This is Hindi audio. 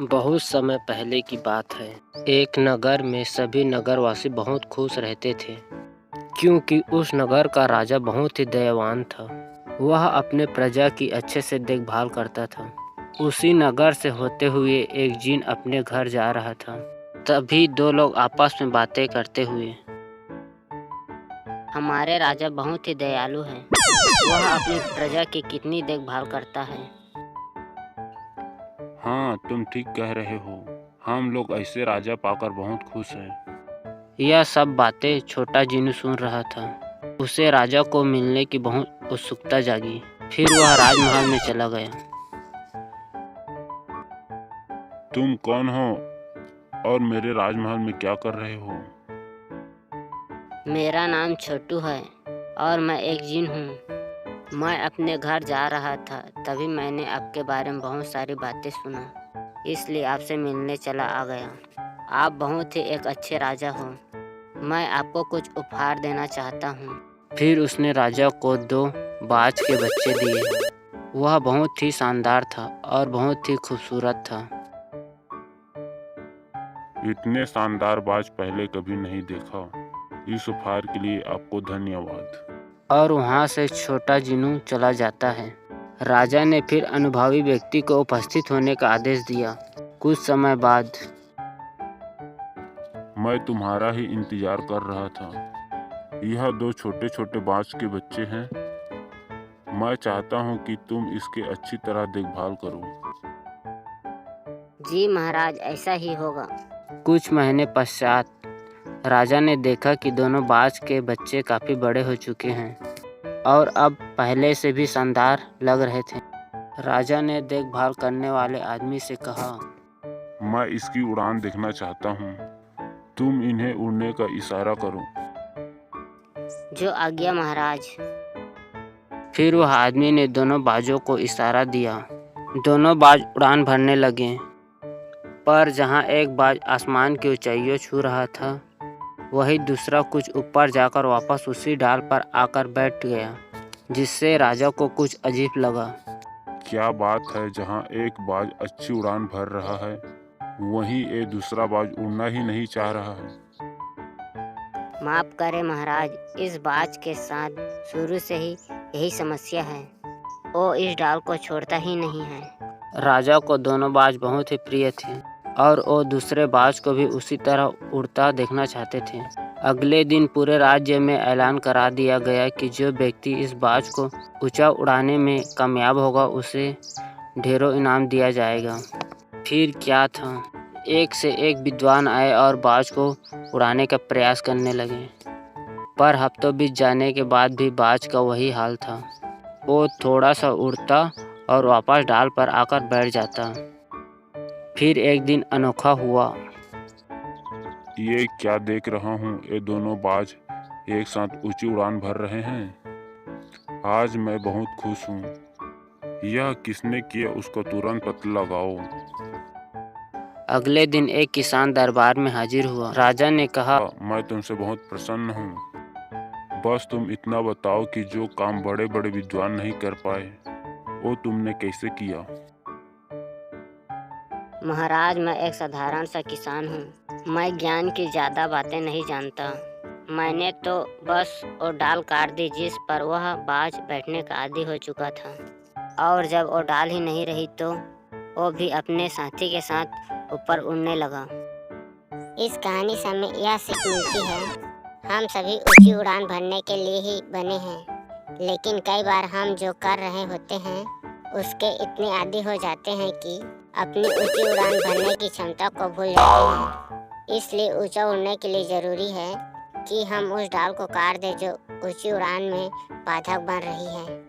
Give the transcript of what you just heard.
बहुत समय पहले की बात है। एक नगर में सभी नगरवासी बहुत खुश रहते थे, क्योंकि उस नगर का राजा बहुत ही दयावान था। वह अपने प्रजा की अच्छे से देखभाल करता था। उसी नगर से होते हुए एक जिन अपने घर जा रहा था। तभी दो लोग आपस में बातें करते हुए, हमारे राजा बहुत ही दयालु हैं। वह अपनी प्रजा की कितनी देखभाल करता है। हाँ, तुम ठीक कह रहे हो। हम लोग ऐसे राजा पाकर बहुत खुश हैं। यह सब बातें छोटा जिन्नू सुन रहा था। उसे राजा को मिलने की बहुत उत्सुकता जागी। फिर वह राजमहल में चला गया। तुम कौन हो और मेरे राजमहल में क्या कर रहे हो? मेरा नाम छोटू है और मैं एक जिन हूँ। मैं अपने घर जा रहा था, तभी मैंने आपके बारे में बहुत सारी बातें सुना, इसलिए आपसे मिलने चला आ गया। आप बहुत ही एक अच्छे राजा हो। मैं आपको कुछ उपहार देना चाहता हूँ। फिर उसने राजा को 2 बाज के बच्चे दिए। वह बहुत ही शानदार था और बहुत ही खूबसूरत था। इतने शानदार बाज पहले कभी नहीं देखा। इस उपहार के लिए आपको धन्यवाद। और वहाँ से छोटा जिन्नू चला जाता है। राजा ने फिर अनुभवी व्यक्ति को उपस्थित होने का आदेश दिया। कुछ समय बाद मैं तुम्हारा ही इंतजार कर रहा था। यह 2 छोटे छोटे बाज के बच्चे हैं। मैं चाहता हूँ कि तुम इसके अच्छी तरह देखभाल करो। जी महाराज, ऐसा ही होगा। कुछ महीने पश्चात राजा ने देखा कि दोनों बाज के बच्चे काफी बड़े हो चुके हैं और अब पहले से भी शानदार लग रहे थे। राजा ने देखभाल करने वाले आदमी से कहा, मैं इसकी उड़ान देखना चाहता हूँ। तुम इन्हें उड़ने का इशारा करो। जो आज्ञा महाराज। फिर वह आदमी ने दोनों बाजों को इशारा दिया। दोनों बाज उड़ान भरने लगे, पर जहाँ एक बाज आसमान की ऊंचाइयों छू रहा था, वही दूसरा कुछ ऊपर जाकर वापस उसी डाल पर आकर बैठ गया, जिससे राजा को कुछ अजीब लगा। क्या बात है, जहाँ एक बाज अच्छी उड़ान भर रहा है, वहीं ये दूसरा बाज उड़ना ही नहीं चाह रहा है। माफ करें महाराज, इस बाज के साथ शुरू से ही यही समस्या है। वो इस डाल को छोड़ता ही नहीं है। राजा को दोनों बाज बहुत ही प्रिय थे और वो दूसरे बाज को भी उसी तरह उड़ता देखना चाहते थे। अगले दिन पूरे राज्य में ऐलान करा दिया गया कि जो व्यक्ति इस बाज को ऊंचा उड़ाने में कामयाब होगा, उसे ढेरों इनाम दिया जाएगा। फिर क्या था, एक से एक विद्वान आए और बाज को उड़ाने का प्रयास करने लगे, पर हफ्तों बीत जाने के बाद भी बाज का वही हाल था। वो थोड़ा सा उड़ता और वापस डाल पर आकर बैठ जाता। फिर एक दिन अनोखा हुआ। ये क्या देख रहा हूँ, ये दोनों बाज एक साथ ऊंची उड़ान भर रहे हैं। आज मैं बहुत खुश हूँ। यह किसने किया, उसको तुरंत पता लगाओ। अगले दिन एक किसान दरबार में हाजिर हुआ। राजा ने कहा, मैं तुमसे बहुत प्रसन्न हूँ। बस तुम इतना बताओ कि जो काम बड़े बड़े विद्वान नहीं कर पाए, वो तुमने कैसे किया? महाराज, मैं एक साधारण सा किसान हूँ। मैं ज्ञान की ज़्यादा बातें नहीं जानता। मैंने तो बस वो डाल काट दी जिस पर वह बाज बैठने का आदी हो चुका था, और जब वो डाल ही नहीं रही तो वो भी अपने साथी के साथ ऊपर उड़ने लगा। इस कहानी से हमें यह सीख मिलती है, हम सभी ऊंची उड़ान भरने के लिए ही बने हैं, लेकिन कई बार हम जो कर रहे होते हैं उसके इतने आदी हो जाते हैं कि अपनी ऊंची उड़ान भरने की क्षमता को भूल जाते हैं। इसलिए ऊंचा उड़ने के लिए ज़रूरी है कि हम उस डाल को काट दें जो ऊंची उड़ान में बाधक बन रही है।